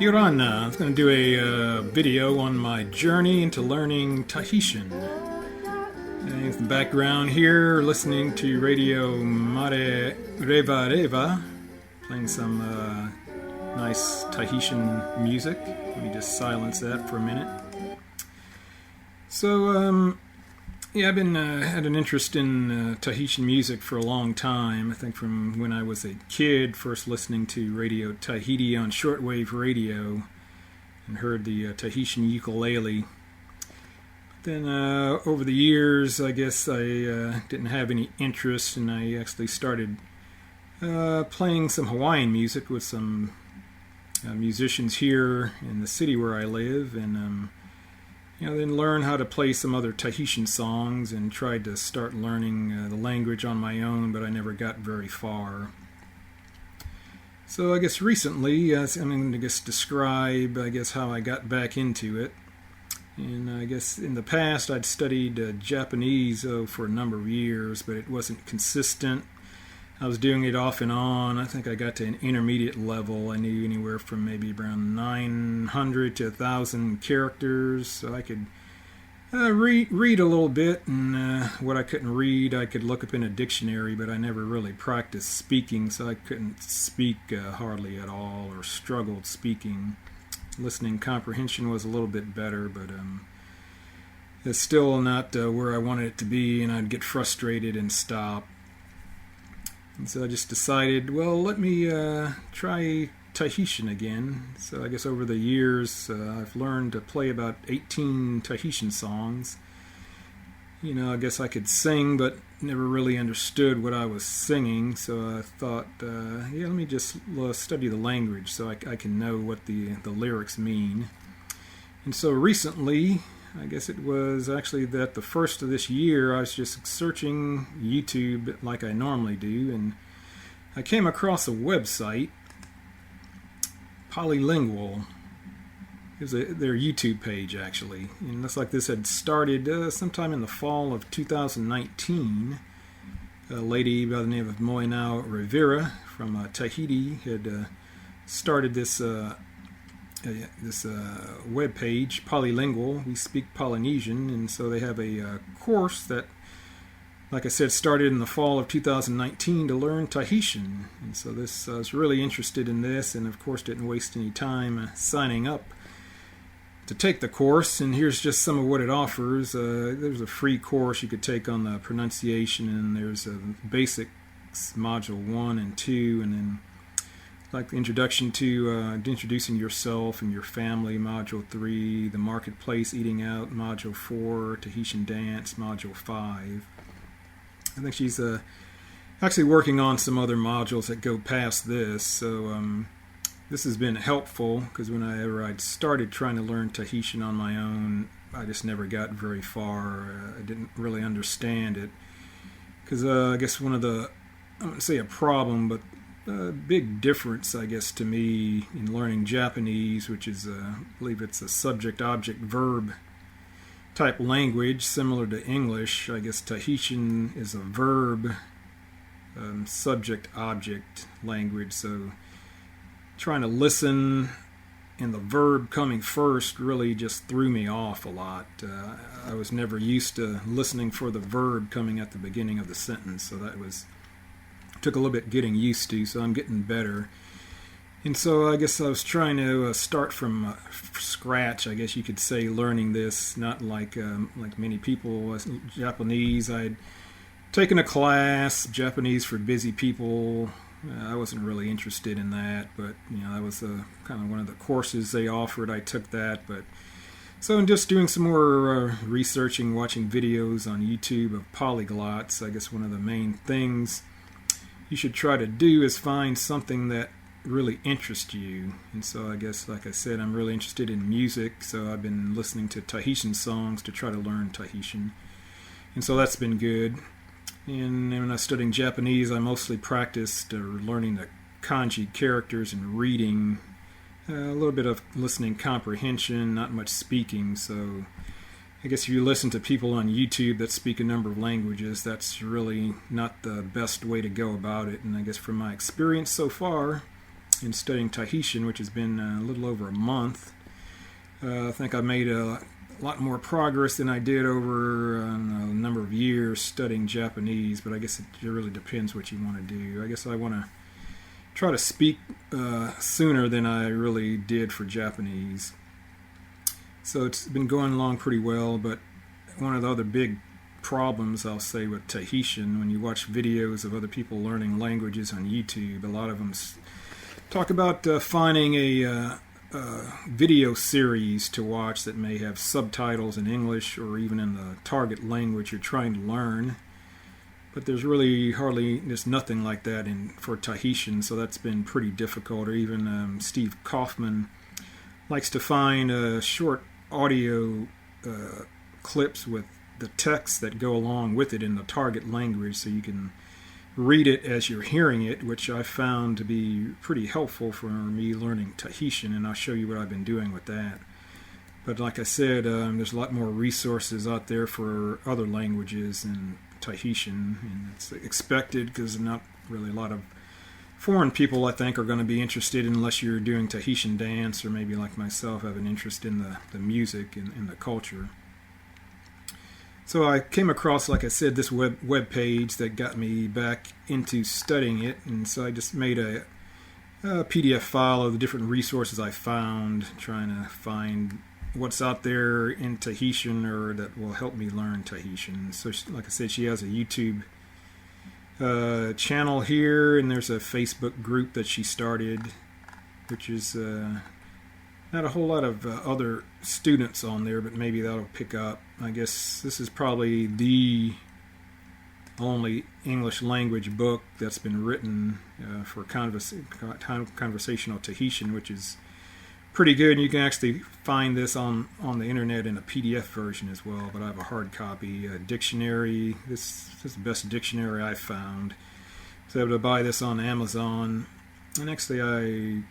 Yorana. I was going to do a video on my journey into learning Tahitian. And in the background here, listening to Radio Mare Reva Reva, playing some nice Tahitian music. Let me just silence that for a minute. So, I've been had an interest in Tahitian music for a long time. I think from when I was a kid, first listening to Radio Tahiti on shortwave radio, and heard the Tahitian ukulele. Then over the years, I guess I didn't have any interest, and I actually started playing some Hawaiian music with some musicians here in the city where I live, and then learn how to play some other Tahitian songs, and tried to start learning the language on my own, but I never got very far. So I guess recently, I'm going to describe how I got back into it. And I guess in the past I'd studied Japanese for a number of years, but it wasn't consistent. I was doing it off and on. I think I got to an intermediate level. I knew anywhere from maybe around 900 to 1,000 characters, so I could read a little bit, and what I couldn't read I could look up in a dictionary, but I never really practiced speaking, so I couldn't speak hardly at all, or struggled speaking. Listening comprehension was a little bit better, but it's still not where I wanted it to be, and I'd get frustrated and stop. And so I just decided, well, let me try Tahitian again. So I guess over the years, I've learned to play about 18 Tahitian songs. I guess I could sing, but never really understood what I was singing. So I thought, let me just study the language so I can know what the lyrics mean. And so recently, I guess it was actually that the first of this year, I was just searching YouTube like I normally do, and I came across a website, Polylingual. It was their YouTube page, actually. And it looks like this had started sometime in the fall of 2019. A lady by the name of Moenau Rivera from Tahiti had started this web page, Polylingual. We speak Polynesian, and so they have a course that, like I said, started in the fall of 2019 to learn Tahitian. And so I was really interested in this, and of course didn't waste any time signing up to take the course. And here's just some of what it offers. There's a free course you could take on the pronunciation, and there's a basics module 1 and 2, and then like the introduction to introducing yourself and your family, module 3, the marketplace, eating out, module 4, Tahitian dance, module 5. I think she's actually working on some other modules that go past this, so this has been helpful, because whenever I'd started trying to learn Tahitian on my own, I just never got very far. I didn't really understand it, because I guess one of the, I wouldn't say a problem, but a big difference, I guess, to me in learning Japanese, which is, I believe it's a subject-object-verb type language, similar to English. I guess Tahitian is a verb, subject-object language, so trying to listen and the verb coming first really just threw me off a lot. I was never used to listening for the verb coming at the beginning of the sentence, so that took a little bit getting used to, so I'm getting better. And so I guess I was trying to start from scratch, I guess you could say, learning this, not like many people. Japanese, I'd taken a class, Japanese for busy people. I wasn't really interested in that, but that was kind of one of the courses they offered. I took that, but so I'm just doing some more researching, watching videos on YouTube of polyglots. I guess one of the main things you should try to do is find something that really interests you. And so I guess, like I said, I'm really interested in music, so I've been listening to Tahitian songs to try to learn Tahitian. And so that's been good. And when I was studying Japanese, I mostly practiced learning the kanji characters and reading, a little bit of listening comprehension, not much speaking. So I guess if you listen to people on YouTube that speak a number of languages, that's really not the best way to go about it. And I guess from my experience so far, in studying Tahitian, which has been a little over a month. I think I made a lot more progress than I did over a number of years studying Japanese, but I guess it really depends what you want to do. I guess I want to try to speak sooner than I really did for Japanese. So it's been going along pretty well, but one of the other big problems, I'll say, with Tahitian, when you watch videos of other people learning languages on YouTube, a lot of them talk about finding a video series to watch that may have subtitles in English or even in the target language you're trying to learn. But there's nothing like that for Tahitian, so that's been pretty difficult. Or even Steve Kaufman likes to find short audio clips with the text that go along with it in the target language, so you can read it as you're hearing it, which I found to be pretty helpful for me learning Tahitian, and I'll show you what I've been doing with that. But like I said, there's a lot more resources out there for other languages than Tahitian, and it's expected because not really a lot of foreign people, I think, are going to be interested unless you're doing Tahitian dance or maybe like myself have an interest in the music and the culture. So I came across, like I said, this web page that got me back into studying it, and so I just made a PDF file of the different resources I found, trying to find what's out there in Tahitian or that will help me learn Tahitian. So like I said, she has a YouTube channel here, and there's a Facebook group that she started, which is not a whole lot of other students on there, but maybe that'll pick up. I guess this is probably the only English language book that's been written for conversational Tahitian, which is pretty good. And you can actually find this on the internet in a PDF version as well, but I have a hard copy. A dictionary. This is the best dictionary I've found. I was able to buy this on Amazon. And actually I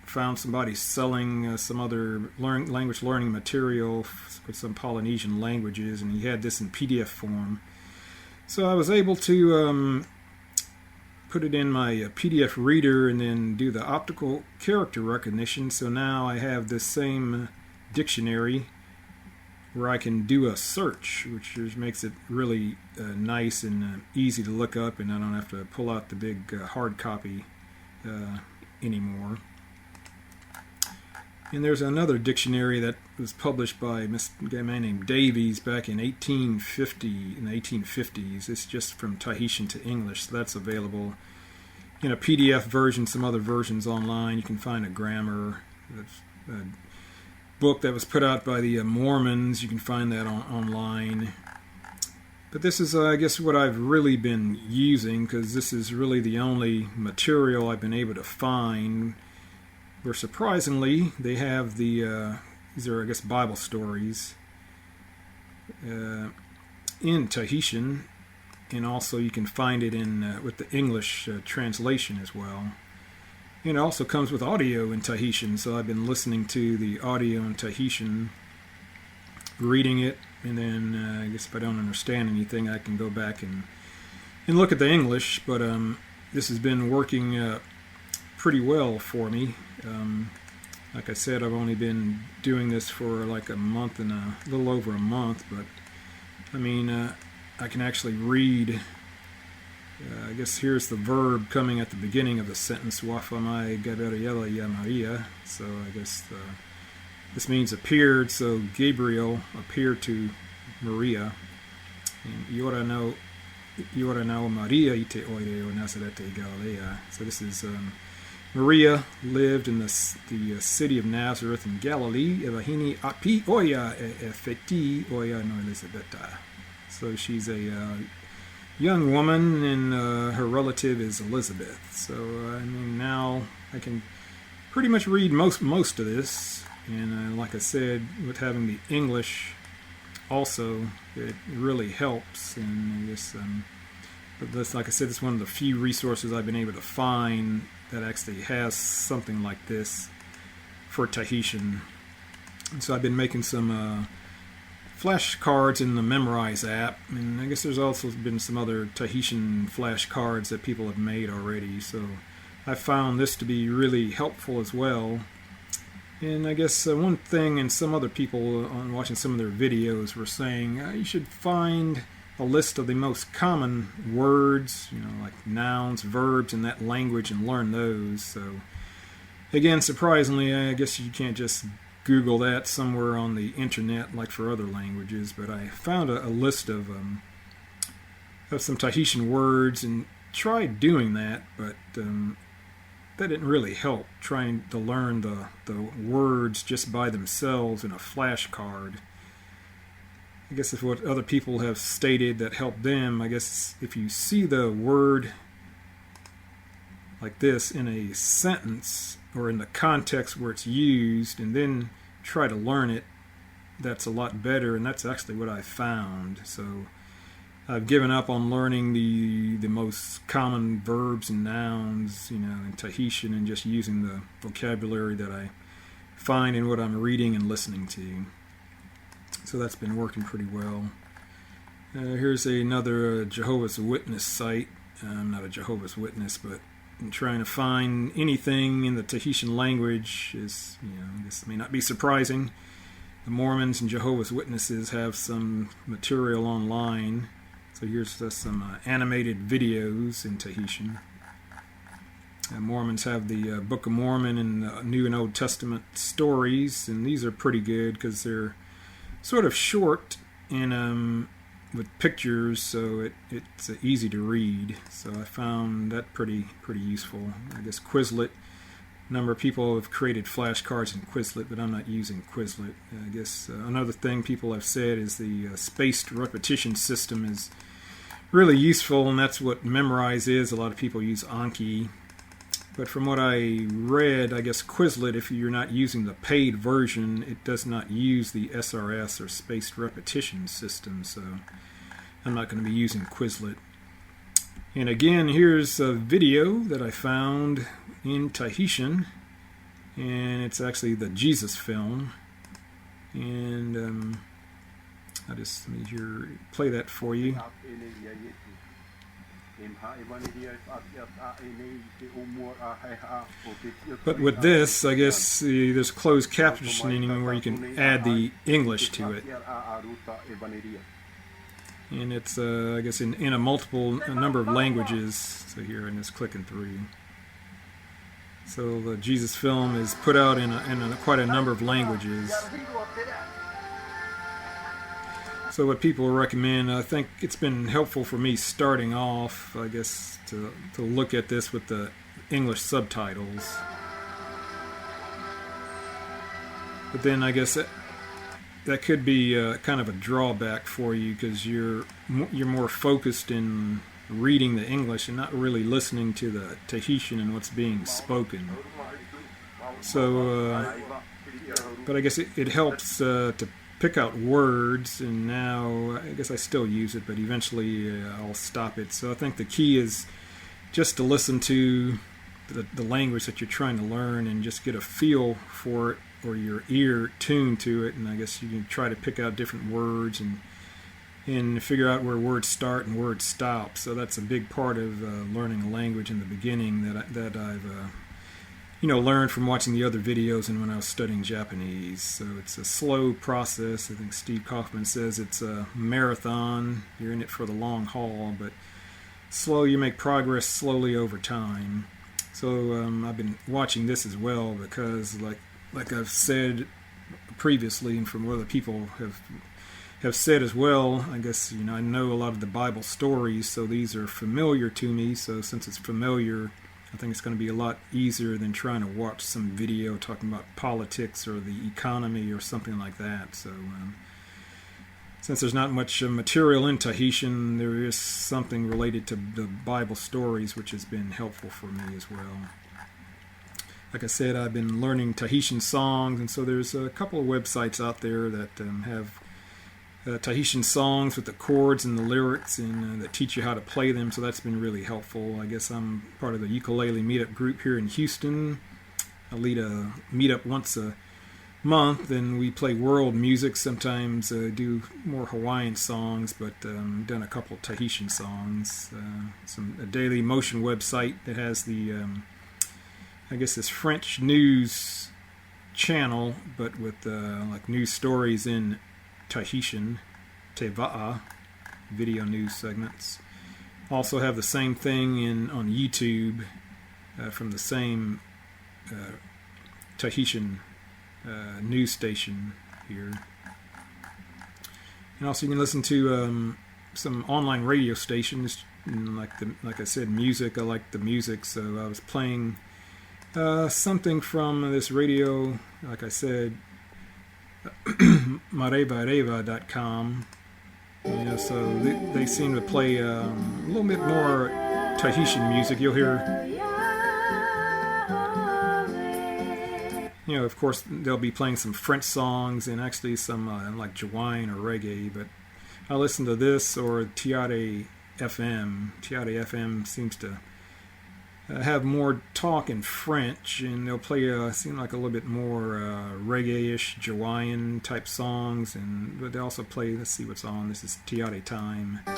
found somebody selling some other language learning material with some Polynesian languages, and he had this in PDF form. So I was able to put it in my PDF reader and then do the optical character recognition. So now I have this same dictionary where I can do a search, which makes it really nice and easy to look up, and I don't have to pull out the big hard copy anymore. And there's another dictionary that was published by a man named Davies back in 1850, in the 1850s. It's just from Tahitian to English, so that's available in a PDF version, some other versions online. You can find a grammar, a book that was put out by the Mormons. You can find that online. But this is, I guess, what I've really been using, because this is really the only material I've been able to find where surprisingly they have these are, I guess, Bible stories in Tahitian, and also you can find it in with the English translation as well. And it also comes with audio in Tahitian, so I've been listening to the audio in Tahitian, reading it, and then I guess if I don't understand anything, I can go back and look at the English. But this has been working pretty well for me. Like I said, I've only been doing this for like a month and a little over a month, but I mean, I can actually read. I guess here's the verb coming at the beginning of the sentence, Wafamai Gabriela ya Maria. So I guess this means appeared, so Gabriel appeared to Maria. And Iora no Maria ite oire o Nazarete Galilea. So this is Maria lived in the city of Nazareth in Galilee. Evahini api oya efeti oya no Elisabetta. So she's a young woman, and her relative is Elizabeth. So I mean, now I can pretty much read most of this. And like I said, with having the English also, it really helps. And I guess, but this, like I said, it's one of the few resources I've been able to find that actually has something like this for Tahitian. And so I've been making some flashcards in the Memorize app, and I guess there's also been some other Tahitian flashcards that people have made already. So I found this to be really helpful as well. And I guess one thing, and some other people on watching some of their videos were saying, you should find a list of the most common words, like nouns, verbs in that language, and learn those. So again, surprisingly, I guess you can't just Google that somewhere on the internet like for other languages, but I found a list of some Tahitian words and tried doing that, but that didn't really help, trying to learn the words just by themselves in a flashcard. I guess if what other people have stated that helped them, I guess if you see the word like this in a sentence or in the context where it's used and then try to learn it, that's a lot better, and that's actually what I found. So I've given up on learning the most common verbs and nouns, in Tahitian, and just using the vocabulary that I find in what I'm reading and listening to. So that's been working pretty well. Here's another Jehovah's Witness site. I'm not a Jehovah's Witness, but I'm trying to find anything in the Tahitian language is, this may not be surprising. The Mormons and Jehovah's Witnesses have some material online. So here's just some animated videos in Tahitian. Mormons have the Book of Mormon and the New and Old Testament stories, and these are pretty good because they're sort of short and with pictures, so it's easy to read. So I found that pretty useful. I guess Quizlet. A number of people have created flashcards in Quizlet, but I'm not using Quizlet. I guess another thing people have said is the spaced repetition system is really useful, and that's what Memorize is. A lot of people use Anki. But from what I read, I guess Quizlet, if you're not using the paid version, it does not use the SRS or spaced repetition system, so I'm not going to be using Quizlet. And again, here's a video that I found in Tahitian, and it's actually the Jesus film. And I'll just let me play that for you. But with this, I guess there's closed captioning where you can add the English to it. And it's, I guess, in a number of languages. So here, I'm just clicking through. So the Jesus film is put out in quite a number of languages. So what people recommend, I think it's been helpful for me starting off, I guess, to look at this with the English subtitles. But then I guess that could be kind of a drawback for you because you're more focused in reading the English and not really listening to the Tahitian and what's being spoken. So, but I guess it helps to pick out words, and now I guess I still use it, but eventually I'll stop it. So I think the key is just to listen to the language that you're trying to learn and just get a feel for it, or your ear tuned to it, and I guess you can try to pick out different words and figure out where words start and words stop. So that's a big part of learning a language in the beginning that I've learned from watching the other videos and when I was studying Japanese. So it's a slow process. I think Steve Kaufman says it's a marathon. You're in it for the long haul, but you make progress slowly over time. So I've been watching this as well because, like I've said previously, and from what other people have said as well, I guess I know a lot of the Bible stories, so these are familiar to me. So since it's familiar, I think it's going to be a lot easier than trying to watch some video talking about politics or the economy or something like that. So since there's not much material in Tahitian, there is something related to the Bible stories, which has been helpful for me as well. Like I said, I've been learning Tahitian songs, and so there's a couple of websites out there that have Tahitian songs with the chords and the lyrics, and that teach you how to play them, so that's been really helpful. I guess I'm part of the ukulele meetup group here in Houston. I lead a meetup once a month, and we play world music, sometimes do more Hawaiian songs, but done a couple Tahitian songs. A daily motion website that has the I guess, this French news channel, but with like news stories in Tahitian, Te Va'a, video news segments. Also have the same thing on YouTube from the same Tahitian news station here. And also you can listen to some online radio stations, and like I said, music. I like the music, so I was playing something from this radio, like I said, marevareva.com. So they seem to play a little bit more Tahitian music. You'll hear, of course, they'll be playing some French songs and actually some like Hawaiian or reggae. But I listen to this or Tiare FM. Tiare FM seems to have more talk in French, and they'll play seem like a little bit more reggae-ish, Hawaiian type songs, but they also play, let's see what's on, this is Tiare Time. I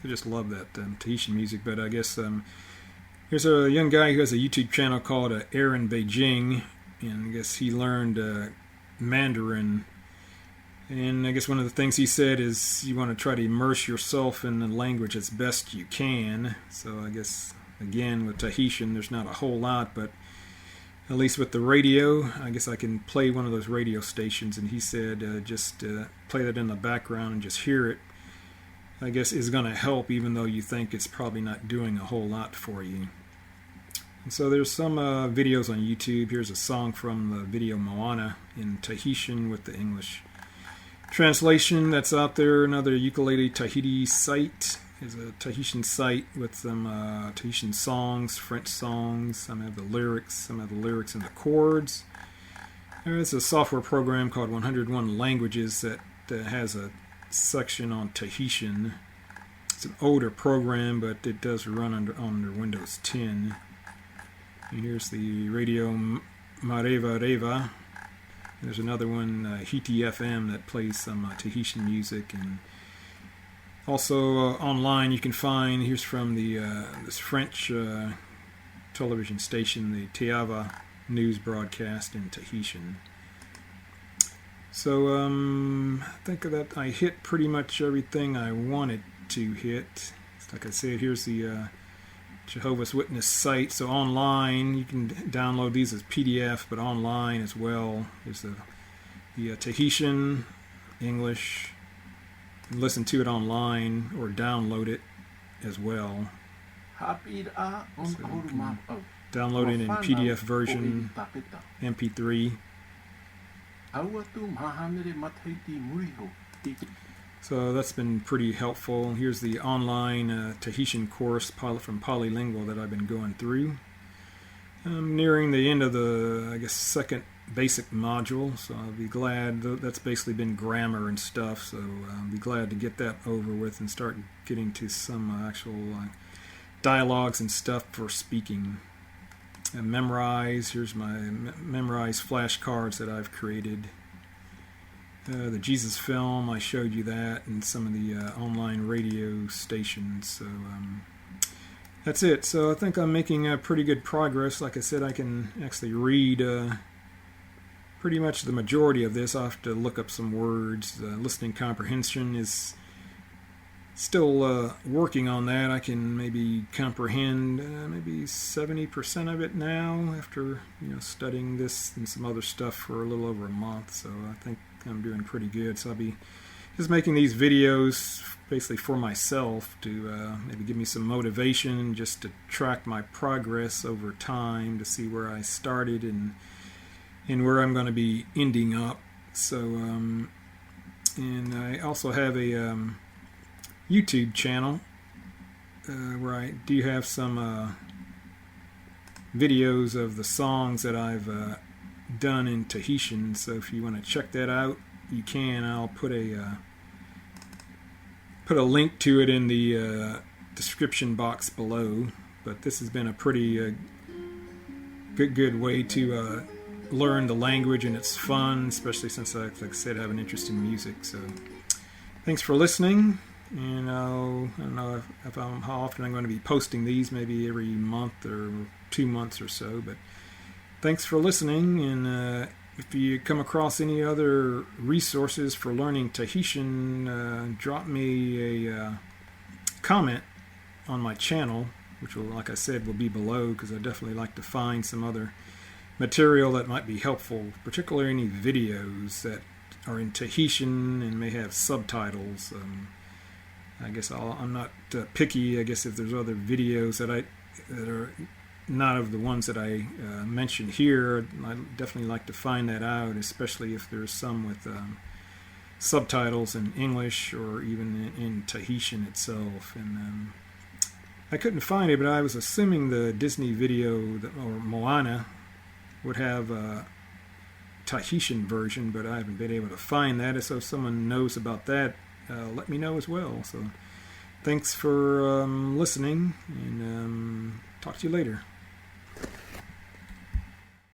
just love that Tahitian music, but I guess here's a young guy who has a YouTube channel called Aaron Beijing, and I guess he learned Mandarin, and I guess one of the things he said is you want to try to immerse yourself in the language as best you can. So I guess again with Tahitian there's not a whole lot, but at least with the radio, I guess I can play one of those radio stations, and he said just play that in the background and just hear it, I guess is going to help, even though you think it's probably not doing a whole lot for you. So there's some videos on YouTube. Here's a song from the video Moana in Tahitian with the English translation that's out there. Another Ukulele Tahiti site is a Tahitian site with some Tahitian songs, French songs. Some have the lyrics, and the chords. There's a software program called 101 Languages that has a section on Tahitian. It's an older program, but it does run under Windows 10. And here's the radio Marevareva. There's another one, Hiti FM, that plays some Tahitian music. And also online you can find, here's from the this French television station, the Teava news broadcast in Tahitian. So I think that I hit pretty much everything I wanted to hit. Like I said, here's the Jehovah's Witness site. So online you can download these as PDF, but online as well is the Tahitian English. You can listen to it online or download it as well. So you can download it in PDF version, MP3. So that's been pretty helpful. Here's the online Tahitian course from Polylingual that I've been going through. I'm nearing the end of the, I guess, second basic module, so I'll be glad. That's basically been grammar and stuff, so I'll be glad to get that over with and start getting to some actual dialogues and stuff for speaking. And memorize. Here's my memorize flashcards that I've created. The Jesus film, I showed you that, and some of the online radio stations. So that's it. So I think I'm making pretty good progress. Like I said, I can actually read pretty much the majority of this. I'll have to look up some words. Listening comprehension is still working on that. I can maybe comprehend maybe 70% of it now after studying this and some other stuff for a little over a month. So I think I'm doing pretty good. So I'll be just making these videos basically for myself to maybe give me some motivation, just to track my progress over time, to see where I started and where I'm going to be ending up. So and I also have a YouTube channel where I do have some videos of the songs that I've done in Tahitian. So if you want to check that out, you can. I'll put a link to it in the description box below. But this has been a pretty good way to learn the language, and it's fun, especially since, like I said, I have an interest in music. So thanks for listening, and I don't know how often I'm going to be posting these, maybe every month or 2 months or so, but thanks for listening, and if you come across any other resources for learning Tahitian, drop me a comment on my channel, which will, like I said, will be below, because I definitely like to find some other material that might be helpful, particularly any videos that are in Tahitian and may have subtitles. I guess I'm not picky. I guess if there's other videos that are not of the ones that I mentioned here, I'd definitely like to find that out, especially if there's some with subtitles in English or even in Tahitian itself. And I couldn't find it, but I was assuming the Disney video, or Moana, would have a Tahitian version, but I haven't been able to find that. So if someone knows about that, let me know as well. So thanks for listening, and talk to you later.